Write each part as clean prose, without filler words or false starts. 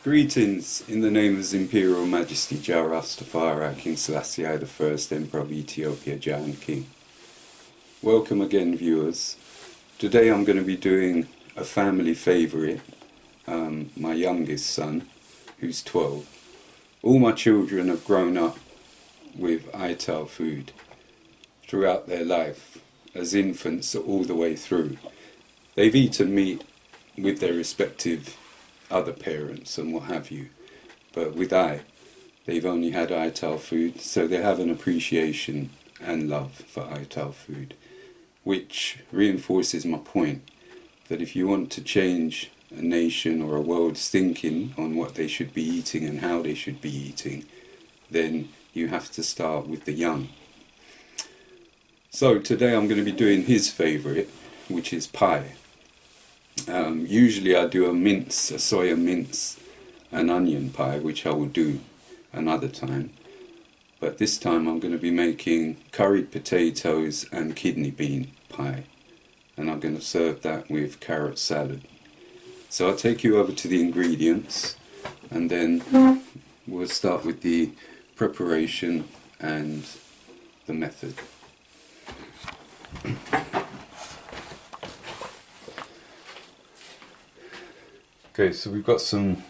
Greetings in the name of His Imperial Majesty Jah Rastafari, King Selassie I, the First Emperor of Ethiopia, Jah and King. Welcome again, viewers. Today I'm going to be doing a family favourite, my youngest son, who's 12. All my children have grown up with ITAL food throughout their life, as infants all the way through. They've eaten meat with their respective other parents and what have you, but with they've only had ITAL food, so they have an appreciation and love for ITAL food, which reinforces my point that if you want to change a nation or a world's thinking on what they should be eating and how they should be eating, then you have to start with the young. So today I'm going to be doing his favourite, which is pie. Usually I do a soya mince and onion pie, which I will do another time. But this time I'm going to be making curried potatoes and kidney bean pie. And I'm going to serve that with carrot salad. So I'll take you over to the ingredients and then we'll start with the preparation and the method. Okay, so we've got some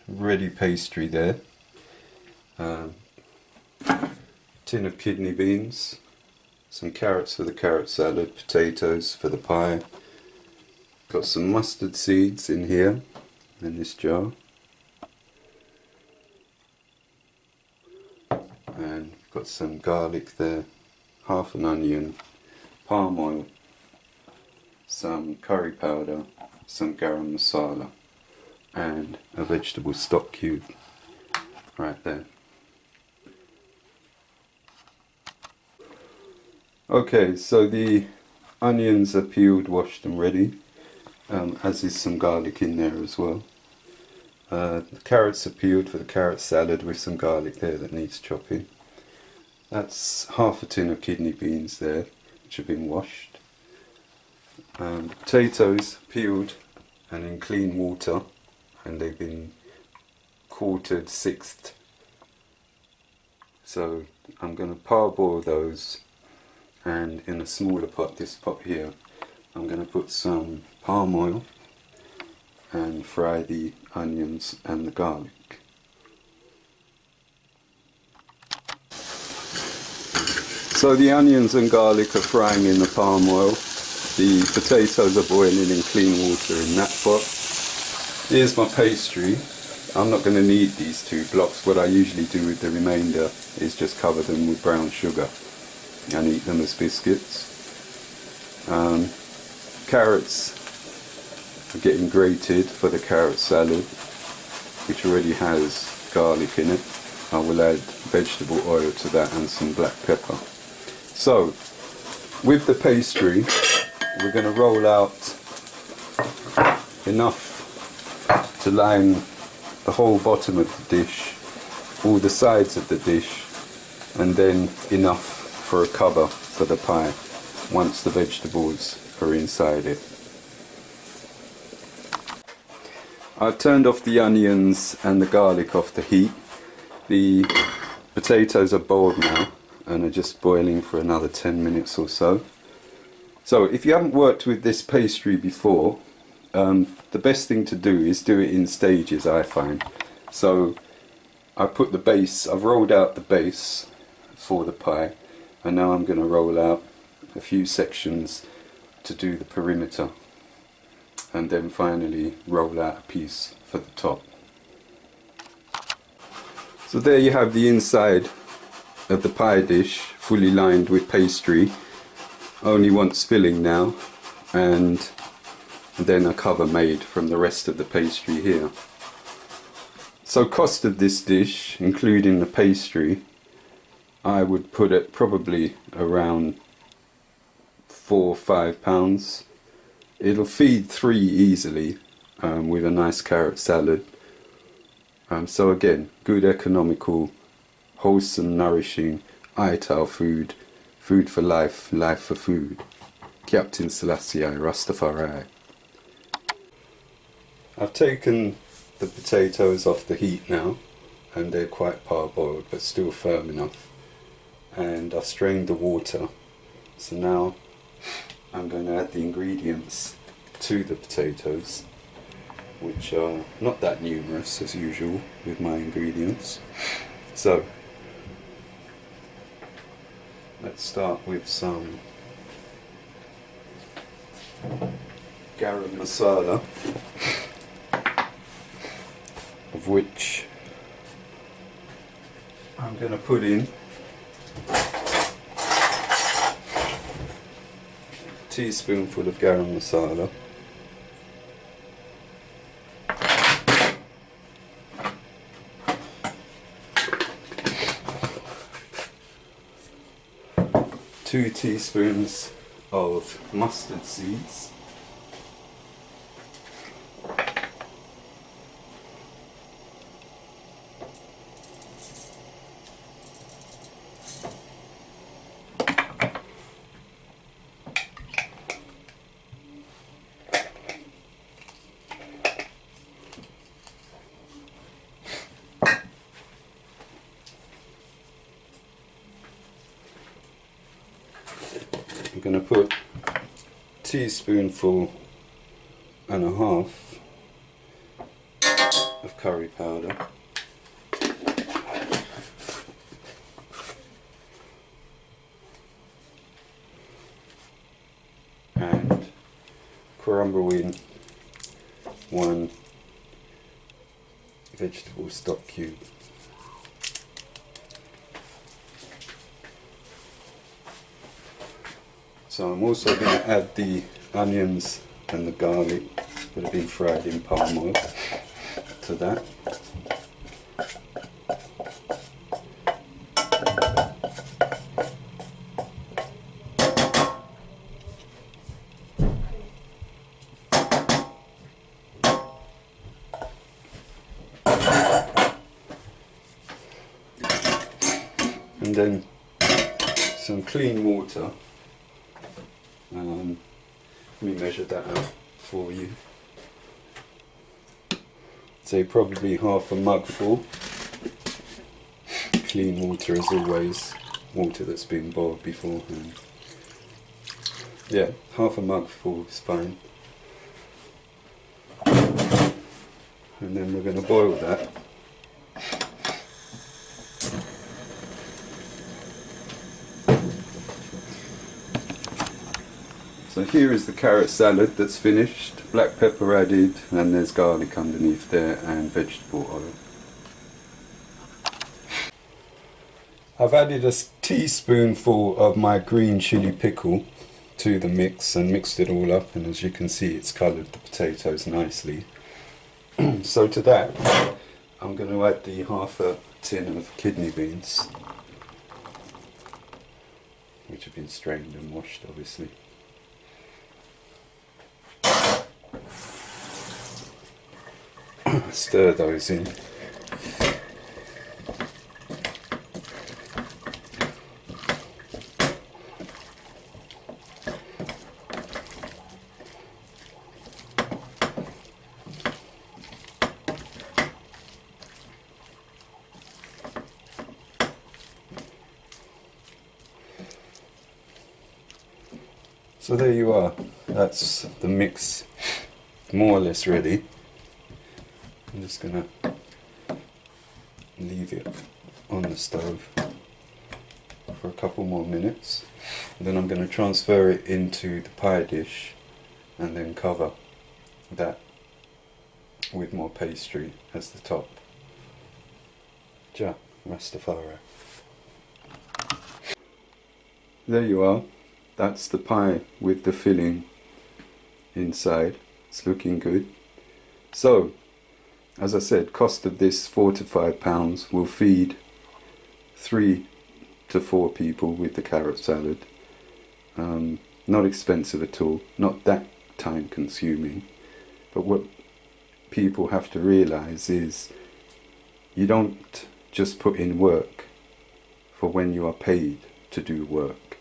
ready pastry there. Tin of kidney beans, some carrots for the carrot salad, potatoes for the pie. Got some mustard seeds in here, in this jar. And got some garlic there, half an onion, palm oil, some curry powder, some garam masala, and a vegetable stock cube right there. Okay, so the onions are peeled, washed and ready, as is some garlic in there as well. The carrots are peeled for the carrot salad with some garlic there that needs chopping. That's half a tin of kidney beans there, which have been washed. The potatoes peeled and in clean water, and they've been quartered, sixthed. So I'm going to parboil those, and in a smaller pot, this pot here, I'm going to put some palm oil and fry the onions and the garlic. So the onions and garlic are frying in the palm oil. The potatoes are boiling in clean water in that pot. Here's my pastry. I'm not going to need these 2 blocks. What I usually do with the remainder is just cover them with brown sugar and eat them as biscuits. Carrots are getting grated for the carrot salad, which already has garlic in it. I will add vegetable oil to that and some black pepper. So, with the pastry, we're going to roll out enough to line the whole bottom of the dish, all the sides of the dish, and then enough for a cover for the pie once the vegetables are inside it. I've turned off the onions and the garlic off the heat. The potatoes are boiled now and are just boiling for another 10 minutes or so. So if you haven't worked with this pastry before, the best thing to do is do it in stages, I find. So I've rolled out the base for the pie, and now I'm going to roll out a few sections to do the perimeter, and then finally roll out a piece for the top. So there you have the inside of the pie dish, fully lined with pastry. Only wants filling now, and then a cover made from the rest of the pastry here. So cost of this dish, including the pastry, I would put it probably around £4 or £5. It'll feed 3 easily, with a nice carrot salad. So again, good economical, wholesome, nourishing ITAL food. Food for life, life for food. Captain Selassie I, Rastafari. I've taken the potatoes off the heat now, and they're quite parboiled but still firm enough. And I've strained the water, so now I'm going to add the ingredients to the potatoes, which are not that numerous as usual with my ingredients. So let's start with some garam masala, of which I'm going to put in a teaspoonful of garam masala, two teaspoons of mustard seeds, I'm going to put a teaspoonful and a half of curry powder, and crumble in one vegetable stock cube. So I'm also going to add the onions and the garlic that have been fried in palm oil to that. And then some clean water. Let me measure that out for you. Say probably half a mug full. Clean water as always, water that's been boiled beforehand. Yeah, half a mug full is fine. And then we're going to boil that. So here is the carrot salad that's finished, black pepper added, and there's garlic underneath there and vegetable oil. I've added a teaspoonful of my green chili pickle to the mix and mixed it all up, and as you can see it's coloured the potatoes nicely. So to that I'm going to add the half a tin of kidney beans, which have been strained and washed obviously. Stir those in. So there you are, that's the mix more or less ready. I'm just going to leave it on the stove for a couple more minutes, and then I'm going to transfer it into the pie dish and then cover that with more pastry as the top. Ja, Rastafari. There you are, that's the pie with the filling inside. It's looking good. So as I said, cost of this £4 to £5 will feed 3 to 4 people with the carrot salad. Not expensive at all, not that time consuming, but what people have to realise is you don't just put in work for when you are paid to do work.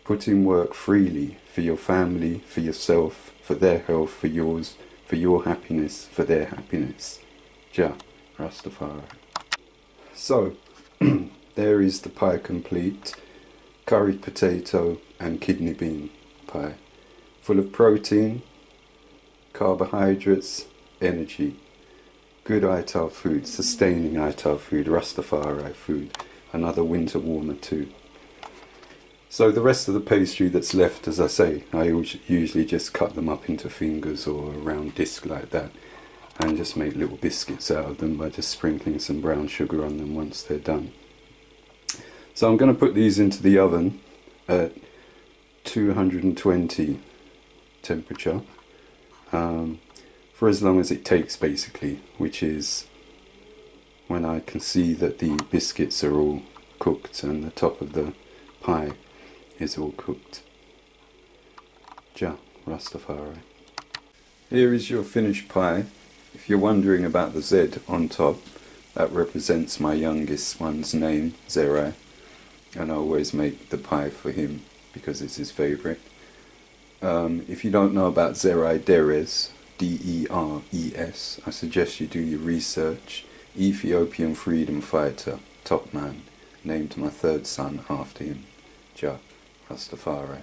Put in work freely for your family, for yourself, for their health, for yours, for your happiness, for their happiness. Jah Rastafari. So, there is the pie complete. Curried potato and kidney bean pie. Full of protein, carbohydrates, energy. Good ITAR food, sustaining ITAR food, Rastafari food. Another winter warmer too. So the rest of the pastry that's left, as I say, I usually just cut them up into fingers or a round disc like that, and just make little biscuits out of them by just sprinkling some brown sugar on them once they're done. So I'm going to put these into the oven at 220 temperature for as long as it takes, basically, which is when I can see that the biscuits are all cooked and the top of the pie is all cooked. Jah Rastafari. Here is your finished pie. If you're wondering about the Z on top, that represents my youngest one's name, Zerai, and I always make the pie for him because it's his favourite. If you don't know about Zerai Deres, D-E-R-E-S, I suggest you do your research. Ethiopian freedom fighter, top man, named my third son after him, Jah Rastafari.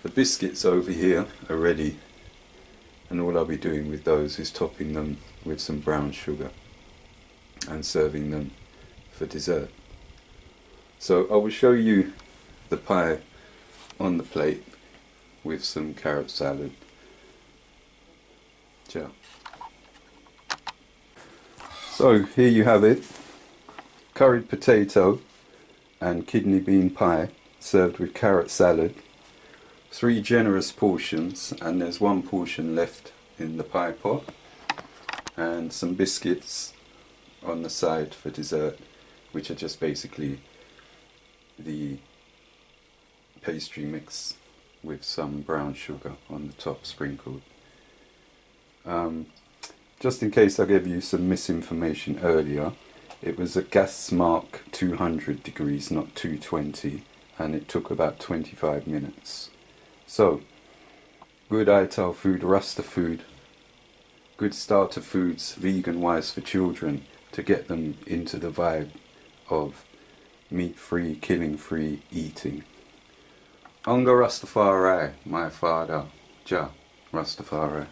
The biscuits over here are ready, and all I'll be doing with those is topping them with some brown sugar and serving them for dessert. So I will show you the pie on the plate with some carrot salad. Ciao. So here you have it, curried potato and kidney bean pie served with carrot salad. 3 generous portions, and there's 1 portion left in the pie pot, and some biscuits on the side for dessert, which are just basically the pastry mix with some brown sugar on the top sprinkled. Just in case I gave you some misinformation earlier, it was at gas mark 200 degrees, not 220, and it took about 25 minutes. So, good ITAL food, Rasta food, good starter foods, vegan wise for children, to get them into the vibe of meat-free, killing-free eating. Unga Rastafari, my father, Jah Rastafari.